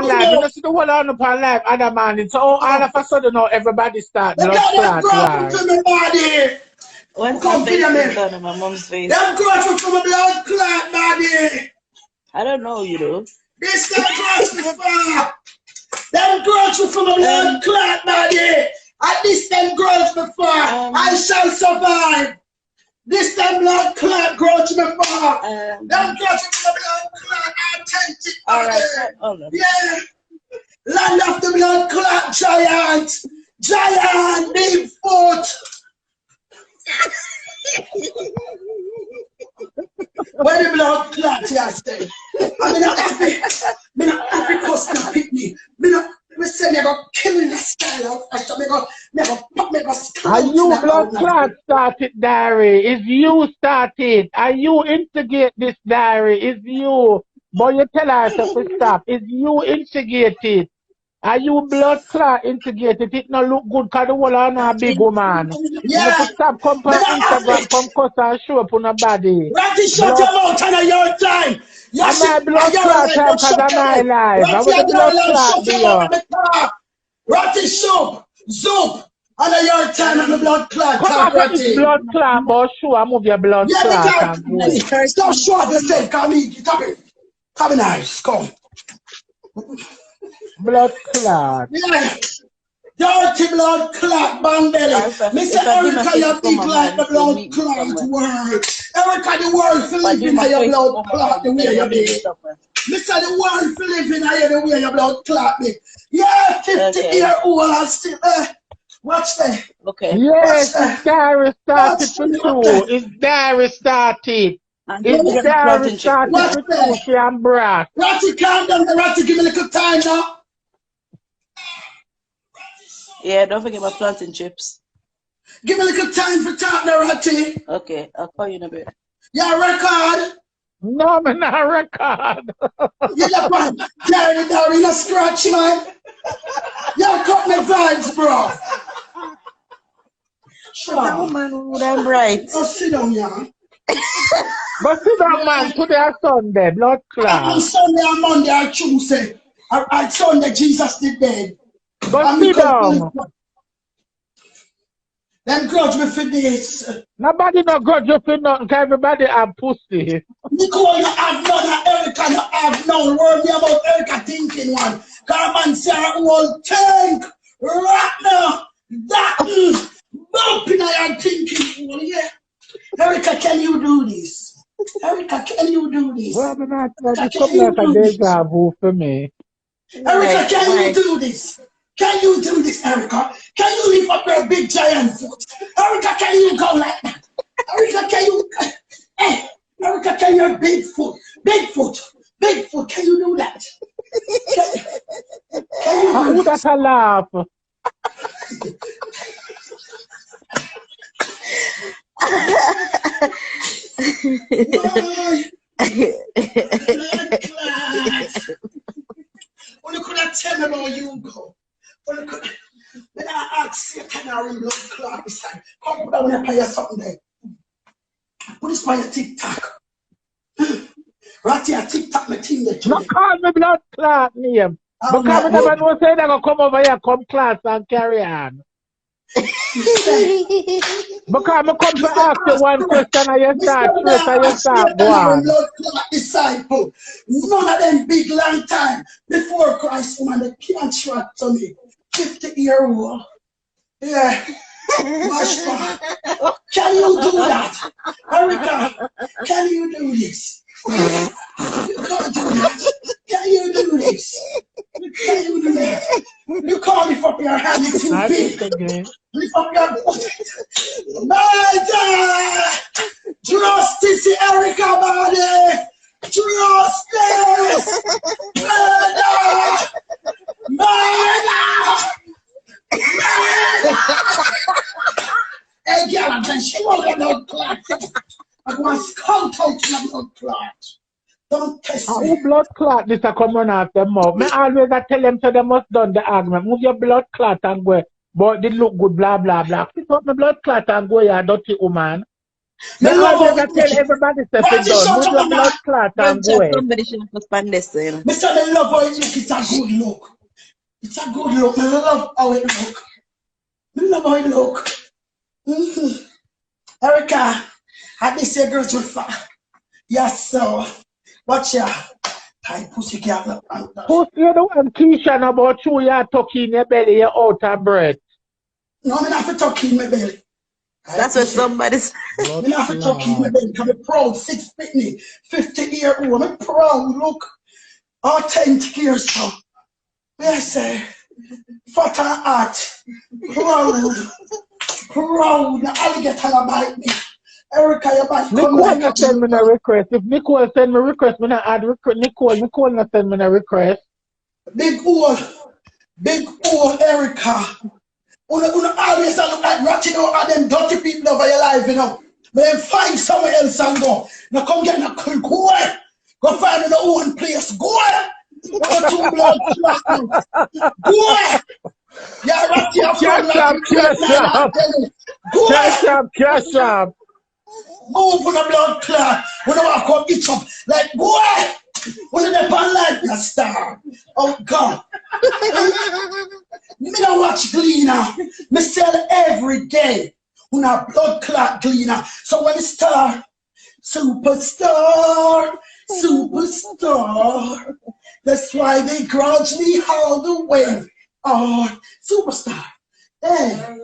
upon life. You know, see the whole on upon life, other man. So all of a sudden now everybody start blood clot. What's my face done on my mom's face? Them growth from a blood clot, body. I don't know, you know. This them growth before. Them growth from a blood clot, body. At this them growth before. I shall survive. This time blood clot growth before. Them growth from a blood clot, authentic. Alright, yeah. Land of the blood clot giant. Giant, big foot. Where the blood clot yesterday? I'm not happy. I'm not happy because they pick me. We say never kill this style of never pop me. Are you blood clot started, diary? Is you started? Are you instigate this diary? Is you? But you tell us to stop. Is you instigated? Are you blood clot integrated? It not look good because the whole on a big woman. Yeah. You stop come on Instagram, come cuss and show up on a body. Ratty, shut your mouth on your time. I'm my blood clot time because I'm my life. I want the blood clot there. Ratty, soup, zoop. On your time on the blood clot. Come on, Ratty. Blood clot, but sure, I move your blood clot. Stop short yourself, come in. Come in, nice, come. Blood clot. Yeah. Dirty blood clot, Bandeli. Mr. Erica, you big like the blood clot world. Erica, the world for living in your blood clot the way you be. Mr. The world for living in the way your blood clot be. Yeah, 50-year-old and still. Watch that. Okay. Yes, it's diary started for two. It's diary started. It's diary started for two. She and Brass. Ratty, calm down. Ratty, give me a little time now. Yeah, don't forget my plantain chips. Give me a little time for talk now, Ratty. Okay, I'll call you in a bit. Yeah, record. No, I'm not record. You look man, carry down in a scratch, man. You cut my vibes, bro. Oh, man, who damn right. Oh, sit down, yeah. But sit down, man. Today is Sunday, blood clot. On Sunday and Monday and Tuesday. On Sunday, Jesus did dead. But sit down. Them grudge me for this. Nobody no grudge you for nothing, because everybody have pussy. Nicole, you have none, and Erica, you have none. Worry me about Erica thinking one. Come on, say her whole tank. Right now. That is bumping and thinking one, yeah. Erica, can you do this? Erica, can you do this? Well, I'm not trying to come like a deja vu for me. Erica, can you do this? Can you do this, Erica? Can you lift up your big giant foot? Erica, can you go like that? Erica, can you? Hey, Erica, can you big foot? Big foot, can you do that? Can you do Who that a laugh? When you could have tell me where you go. When I ask you, can I ring blood clot beside? Come down and play something there. Put this on your TikTok. Right here, TikTok, my team there. No call me blood clot name. Because I never know say they're going to come over here, come class and carry on. Because I come to ask you one question and you start straight and you start going. Disciple. None of them big long time before Christ woman they can't shot to me. 50-year-old. Yeah. Can you do that? Erica, can you do this? You can't do that. Can you do this? Can you do that? You can't lift up your hand, it's too big. Lift up your Murder! Justice, Erica, body! Justice! Murder! Murder! Murder! Hey, girl, and then she won't get no clot. I want to scout out your blood clot. Don't test me. Who blood clot this a come run off them mouth? Me always I tell them so they must done the argument. Move your blood clot and go. But they look good, blah blah blah. Pick up my blood clot and go here, dirty woman. Me Me love always how I you tell wicked. everybody stuff Why it you done. shut Move up your on blood that? clot Bro, and go chat, away. somebody should have spanned this, you know. Mr. Me love how you look. It's a good look. It's a good look. Me love how it look. Me love how it look. Mm-hmm. Erica, I did say girls with fat. Yes, sir. Watch ya. Tight pussy cat look. Puss, you the one Keisha about you, you're talking in your belly, you're out of breath. No, me not for talking in my belly. That's what somebody's. Blood Me not for talking in my clot. belly. Because I'm proud, 6'50", 50-year-old. I'm proud, look. Authentic years, so. Yes, sir. Fat and hot. Proud. Proud. The alligator bite me. Erica, you might come Nicole like not a send me a request. If Nicole send me a request, me not add Nicole. Nicole not send me a request. big old Erica. Una always look like ratchet out of them dirty people over your life, you know. But then find somewhere else and go. Now come get in a cool. Go away. Go find your own place. Go away. Go to blood clot now. Go away. Yeah, ratchet up front Cash like up, a great cash man. I up, tell you. Go cash away. up, cash up. Move on the blood clot. When I come eat up, like go away. When they pan like a star. Oh God. Me don't watch Gleaner. Me sell every day. When a blood clot Gleaner. So when it start, superstar, superstar. That's why they grudge me all the way. Oh, superstar. Hey,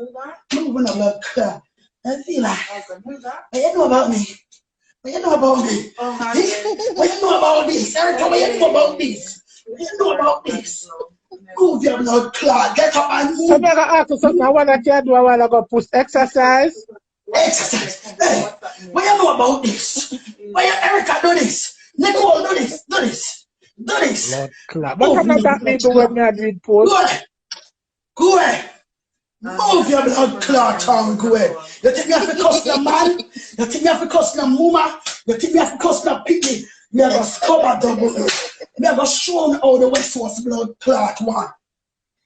moving a blood clot. I feel like, what you know about me? What you know about me? What you know about this? Erica, what you know about this? What you know about this? Move your blood clot. Get up and So I'm move. gonna ask you something. I wanna tell you a while ago. Push exercise. Exercise. Hey, what you know about this? Why you, Erica, do this? Nicole, do this. Do this. Do this. Blood clot. What Move am I your that me blood do when clot. me a do it Go post? ahead. Go ahead. Move your blood clot and go ahead. You think you have to cuss the man? You think you have to cuss the mama? You think you have to cuss the piggy? Me have a scrubber double. Me have a show how the West Coast blood clot one.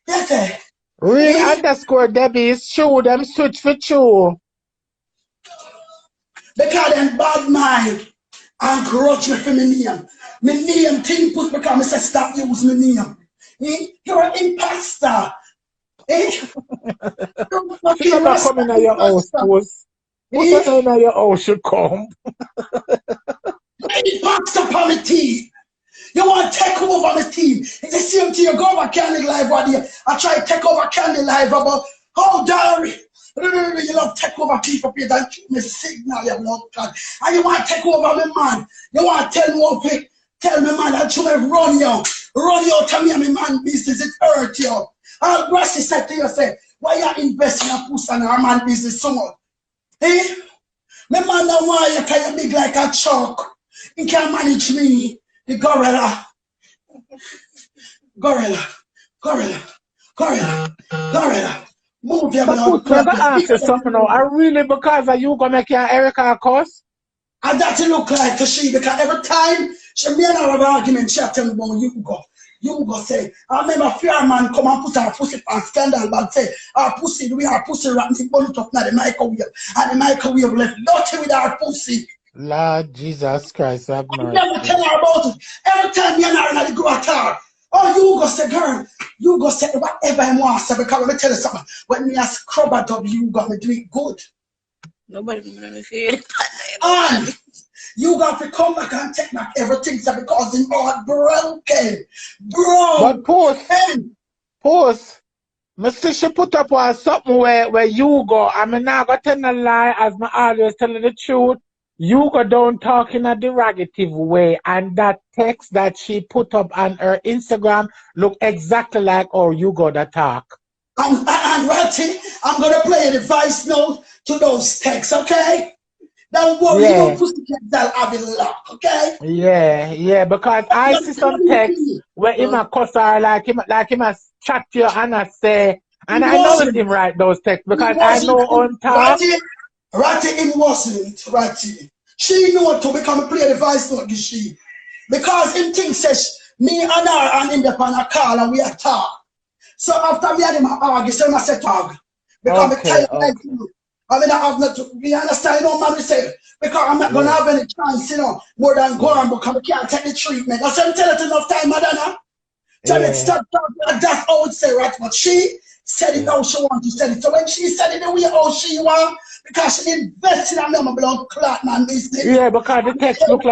Yes, sir. Real underscore Debbie is true. Them switch for true. Because them bad mind and grudge me for my name. My name thing put because I say stop use my name. You're an imposter. She never come in your house, Puss. Puss in your house should come. Imposter for my team. You want to take over my team. It's the same thing. You go over Candy Live one day. I try to take over Candy Live about how Diary. You love take over people, that keep me signal, you love God. And you want to take over me, man. You want to tell me what thing. Tell me, man, that you have run you. Run you, tell me, my man, business, it hurt you. I'll Grassy said to you, say, why you investing in a Puss and our man business so much? Eh? My man don't want you can big like a chalk. He can't manage me. The gorilla. Gorilla. Gorilla. Gorilla. Gorilla. Move your So blood Puss, I clot. gotta ask you something now. I really because of you gonna make your Erica a cuss? And that it look like to she because every time she me and her have an argument, she tell me about you go. You go say, I remember fear man come and put her pussy on scandal but say our pussy, we are pussy rat the bun up now the microwave. And the microwave left dirty with our pussy. Lord Jesus Christ, have I never mercy. tell her about it. Every time me and her go at her. Oh, you go say, girl, you go say whatever I want to say because let me tell you something. When me a scrub at you got me do it good. Nobody gonna feel it. And you got to come back and take back everything because it's all broken. But Broken. Puss, my sister put up on something where you go. I mean, now go tell a lie as my always telling the truth. You go down talking a derogative way, and that text that she put up on her Instagram look exactly like how you go to talk. And Ratty, I'm going to play the voice note to those texts, okay? Don't worry, you don't pussy that I'll be locked, okay? Yeah, because I see some text where him a cuss her like him a chat to you and I say, and I know it's him write those texts because I know on talk. Ratty, it wasn't Ratty. She know to become a play the voice note, she. Because him thing says, me and her and him upon a call and we are talk. So after me and him argue, so I said talk. Because Okay. like you. I mean, I have not, you understand, you know, man, say, because I'm not going to have any chance, you know, more than go on, because I can't take the treatment. I said, tell it enough time, Madonna. Tell it, stop talking like that, I would say, right? But she said it how she want to say it. So when she said it the way how she want, because she invested in my blood clot, man, business. Yeah, because the text look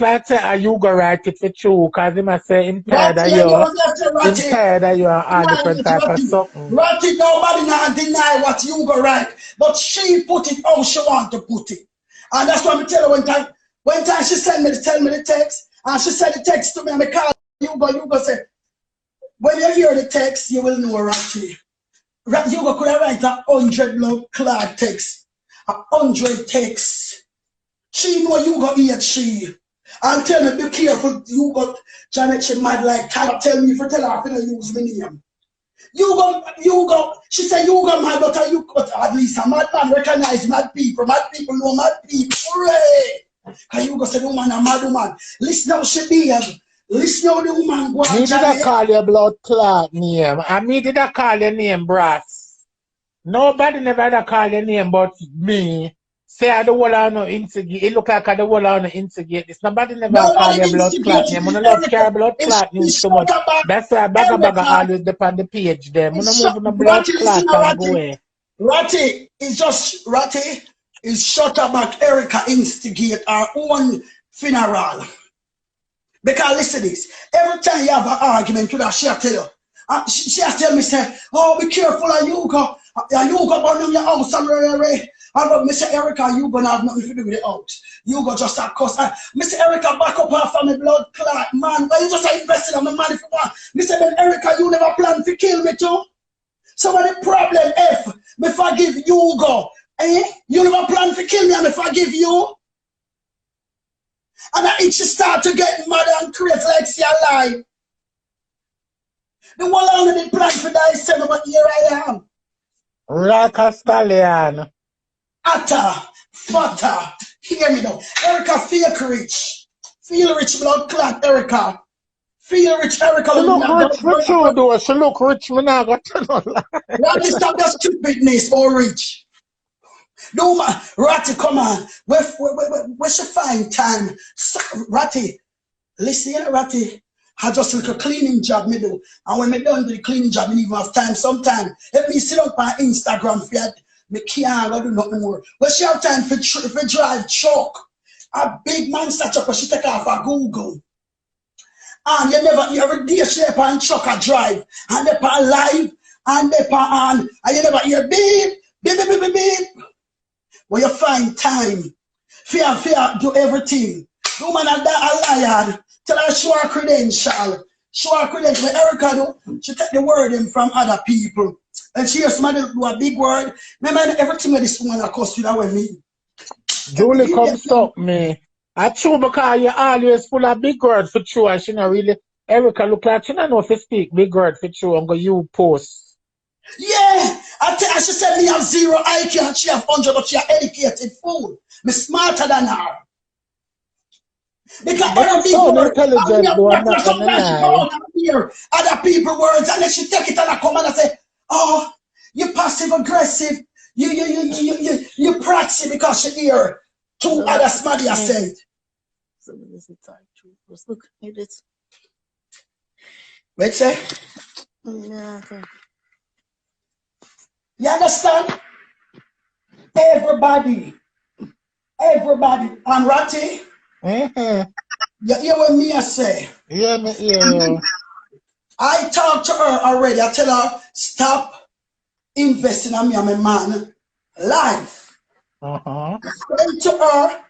like said, are you go write it for true? Because they must say, I'm tired of you. I'm tired of you and all different type of something. Ratty, nobody now deny what you go right. But she put it how she want to put it. And that's what I tell her when time she sent me to tell me the text, and she said the text to me, and I call you go say, when you hear the text, you will know Ratty. You go could write 100 blood clot text. 100 texts. She know you go eat she. And tell me, be careful, you got Janet, she mad like can't tell me for tell her to use my name. You go, she said you go mad, but you got at least a mad man recognize mad people know mad people. Hooray! Cause you go say the woman a mad woman. Listen how she behave. Listen how the woman go Me did I call your blood clot name. And me did I call your name brass. Nobody never did call your name but me. Say I don't want to instigate. It look like I don't want to instigate this. Nobody never call your blood clot name. I don't love care blood clot news too much. That's why Baga always depend on the page there. I don't move the blood clot and go away. Ratty is just Ratty is shut about Erica instigate our own funeral. Because listen to this. Every time you have an argument with her, she'll tell you. She has tell me, say, oh, be careful, and you go burn down your house and and Mr. Erica, you gonna have nothing to do with the house. You go just a cuss. Mr. Erica, back up her from the blood clot, man. But you just invested on the money for one. Mr. Ben Erica, you never plan to kill me too. So what the problem if me forgive you go? Eh? You never plan to kill me and me forgive you? And I itch start to get mad and crazy like see a lie. The one only did plan for die son, but here I am. Like a stallion. Atta, fatter, hear me now. Erica, feel rich. Feel rich, blood clot, Erica. Feel rich, Erica. She look rich for sure, though. She look rich, me not got to know lie. What is that stupidness or rich? No man, Ratty, come on. Where she find time? So, Ratty, listen, Ratty. I just like a cleaning job me do. And when me done the cleaning job, me even have time sometime. Let me sit up on Instagram for me can't do nothing more. But she have time for drive truck. A big man such up, she take off a Google. And you every day she up on truck a drive. And they on live. And they on. And you never hear beep, beep, beep, beep, beep. But you find time. Fear, do everything. The woman a liar. Tell her show her credential. Show her credential. Erica do, she take the word in from other people. And she hears somebody do a big word. Remember everything with this woman that cost you that with me. Julie, come stop me. I true because you always full of big words for true and she not really Erica look like she don't know if you speak big word for true and go you post. Yeah, she said me have 0 IQ and she have 100, but she an educated fool. Me smarter than her. Because other people so intelligent, though, I'm not gonna lie. Other people words, and then she take it and I come and I say, oh, you passive aggressive, you praxy because she hear two other smarty said. So this is time to look at it. Wait, say? Yeah, okay. You understand? Everybody, I'm Ratty. You hear what me I say? Yeah, me hear. I talked to her already. I tell her, stop investing on me and my man life. I said to her,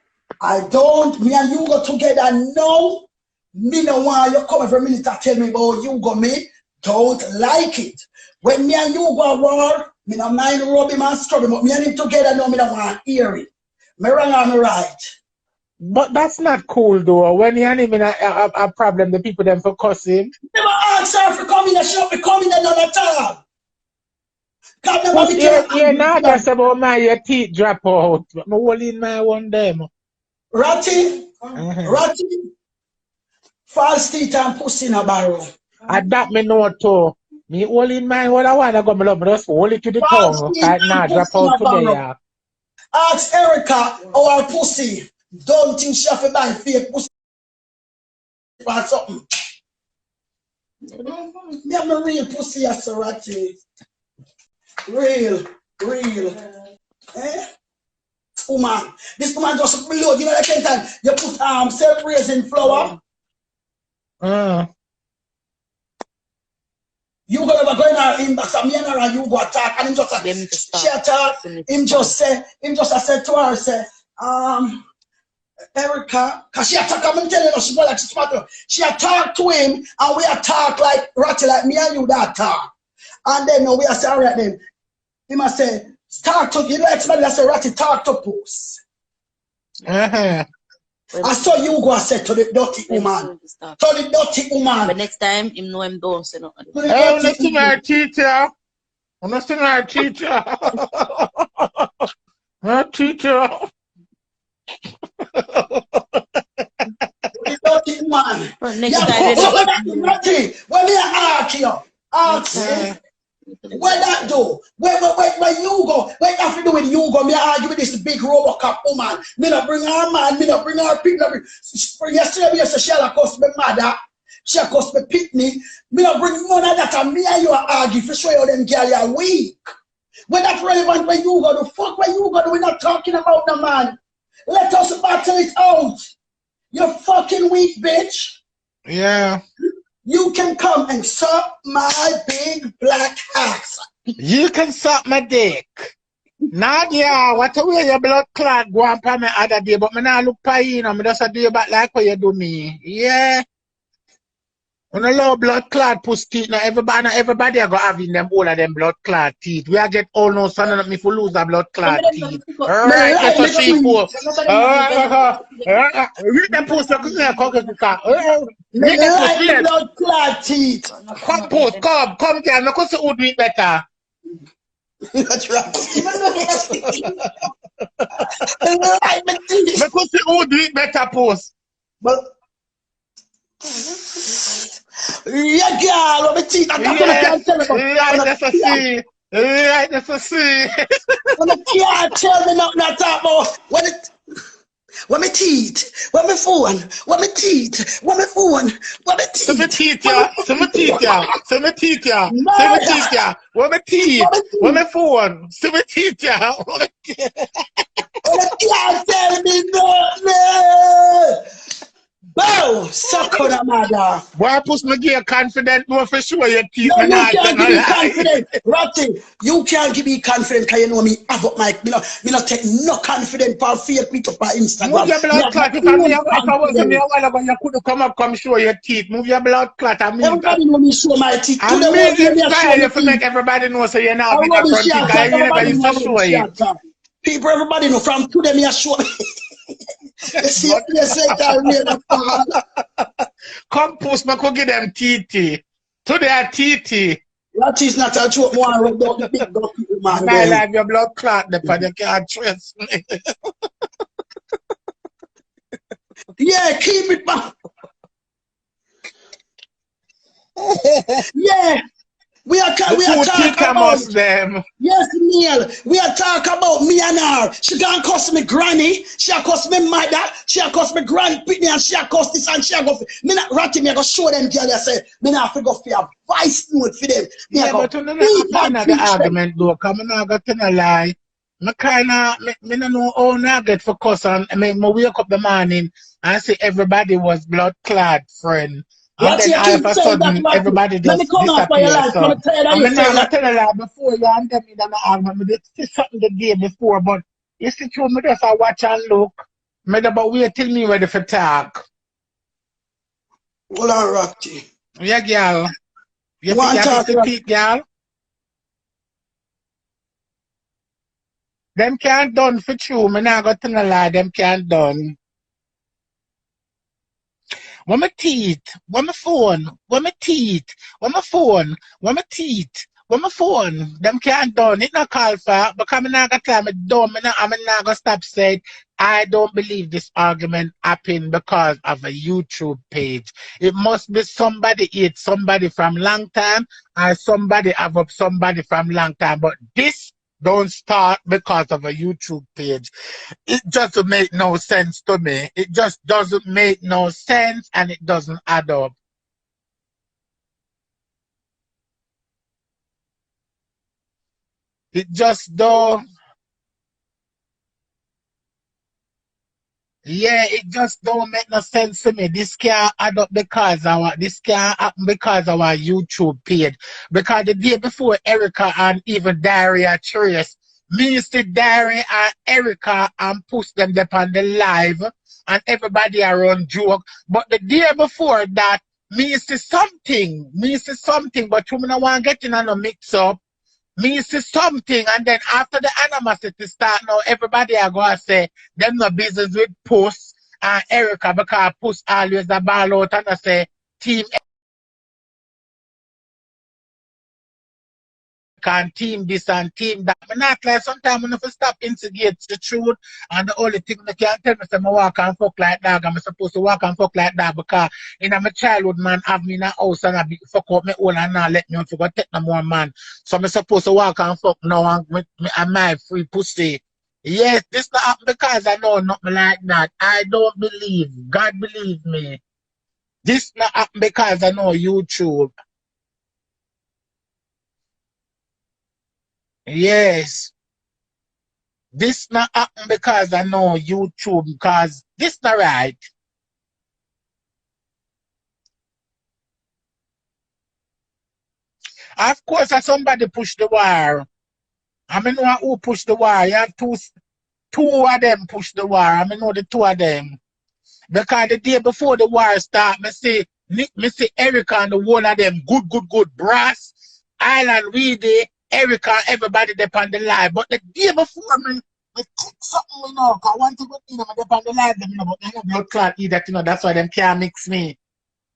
me and you go together. No, me no want you come every minute and tell me about you go me. Don't like it. When me and you go war, me no mind rubbing and scrubbing, but me and him together, no, me don't want to hear it. Me wrong or me right? But that's not cool though. When you're having a problem, the people them for cussing. Never ask her for coming, she not be coming there none at all. You're not just about my your teeth drop out. I'm holding my one them. Ratty, false teeth and puss in a barrel. And that me know too. Me all in mind what I want to go, my love, but just hold it to the tongue. Right now, drop out today, yeah. Ask Erica or her pussy. Don't think she have to buy fake pussy or something. Me have a real pussy as a ratty. Real. Eh? Woman. This woman just below, you know that kind of time. You put self-raising flour. You go never go in our inbox and me and her and you go attack and him just she attack, him just say to her, say, Erica, cause she attack, I'm telling you, she go like she's smart. She attack to him and we attack like ratty like me and you that talk. And then we are saying, alright then. He must say, talk to, you know, somebody that say ratty talk to Puss. I saw you go and say to the dirty woman. To the dirty woman. But next time, him know him don't say nothing. I'm not seeing our teacher. I'm not seeing our teacher. Our teacher. The dirty woman. Next time, when me ask you, where that do? Where you go? Where you have to do with you go? Me argue with this big Robocop woman. Me not bring her man, me not bring her people. Yesterday me say she had cost me mother. She cost me pitney. Me not bring none of that and me and you argue for show you them girl are weak. When that's relevant when you go, the fuck when you go, we're not talking about the man. Let us battle it out. You fucking weak bitch. Yeah. You can come and suck my big black ass. You can suck my dick. Nadia, what a way your blood clot go on for me other day, but me not look for you, know, me just a do you back like what you do me. Yeah. When a low blood clot puss teeth, now everybody are going to have in them all of them blood clot teeth. We are get all no son of me for lose a blood clot teeth. Alright, that's a sheep post. Read them post up here, read them post here. Blood clot teeth. Come post, come here, no cause who do it better. That's right. Because who do it better post. But yeah, girl, what me teeth? I'm not gonna tell you. Right, that's a C. Right, that's a C. When me can't tell me nothing at all about what me teeth, what me phone, what me teeth, what me phone, what me teeth. So me teeth, yeah. So me teeth, yeah. So me teeth, yeah. So me teeth, yeah. What me teeth, what me phone. So me teeth, yeah. What me teeth. When me can't tell me nothing. Bow, suck on a mother. Why push me gear confident more for sure your teeth? No, you can't give me confident. Ratty, you can't give me confident because you know me have up Mike. Me not take no confident for fake me up on Instagram. Move your blood clot. If I wasn't me a while ago, you could come up, come show your teeth. Move your blood clot. Everybody know me show my teeth. I'm making style if you make everybody know so you're not in the front teeth. I never used to show it. People, everybody know from today me a show. You see what you say that come post me could give them TT. Today are TT. That is not a joke, man. Rub down the big dog people, man. I like your blood clot, but you can't trust me. Yeah, keep it, man. Yeah. We are talking about them. Yes, Neil. We are talking about me and her. She gonna cost me granny. She gonna cost me mother. She gonna cost me grand Pitney, and she gonna cost this and she gonna. Me not ratty. Me gonna show them girl. I say me not figure for a vice note for them. Yeah, but you know the argument though. Come on, I got to no lie. Me kinda me no know how I get for cuss and me wake up the morning and see everybody was blood clad friend. And then all of a sudden, everybody just disappears. So, I'm not telling you before you and them in the argument. This is something the day before, but you see, through me just watch and look. Me about wait till me ready for talk. Well, all right. Yeah, girl. You think you have to speak, girl? Them can't done for true. Me not got to no lie. Them can't done. What my teeth? What my phone? What my teeth? What my phone? What my teeth? But my phone, them can't done. It not call for because I'm not gonna tell me dumb. I'm not gonna stop saying I don't believe this argument happened because of a YouTube page. It must be somebody hit somebody from long time or somebody have up somebody from long time. But this don't start because of a YouTube page. It just make no sense to me. It just doesn't make no sense and it doesn't add up. It just don't. Yeah, it just don't make no sense to me. This can't add up because this can't happen because of our YouTube page. Because the day before Erica and even Daria Trace, me used to Daria and Erica and push them up on the live and everybody around joke. But the day before that, me used to something, but you don't want to get in on a mix up. Me see something, and then after the animosity start now, everybody are going to say, them no business with Puss and Erica because Puss always a ball out and I say, team and team this and team that. I'm not like sometimes when I stop instigate the truth and the only thing they can tell me is I walk and fuck like that. I'm supposed to walk and fuck like that because in my childhood man have me in a house and I be fuck up my own and not let me on to go take no more man. So I'm supposed to walk and fuck now and my free pussy. Yes, this not happen because I know nothing like that. I don't believe. God believe me. This not happen because I know YouTube. Yes. This not happen because I know YouTube, because this not right. Of course, if somebody push the wire. I mean, know who push the wire. You have two of them push the wire. I mean, know the two of them. Because the day before the wire start, me see Erica and the one of them good. Brass, Island, Weedy, Erica, everybody they on the live. But the day before, me click something, you know, because one thing with me, they on the live, them, you know, but they have blood clot either, you know, that's why them can't mix me.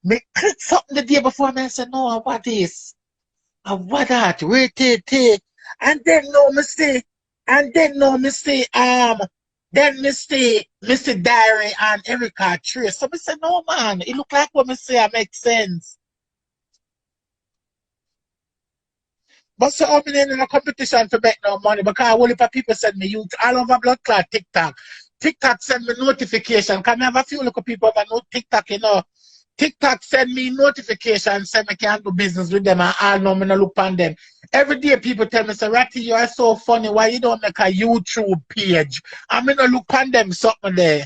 Me click something the day before, me I say, no, what is? What that? Wait, take. And then no me say, then me see Diary and Erica Trace. So me say, no man, it look like what me say, it makes sense. But so I'm in a competition to make no money because a whole heap of people send me you all over blood clot TikTok. TikTok send me notification. Can I have a few little people that know TikTok, you know? TikTok send me notification, say me can do business with them and all know me no look on them. Every day people tell me, say, Ratty, you are so funny. Why you don't make a YouTube page? I mean no look on them something there.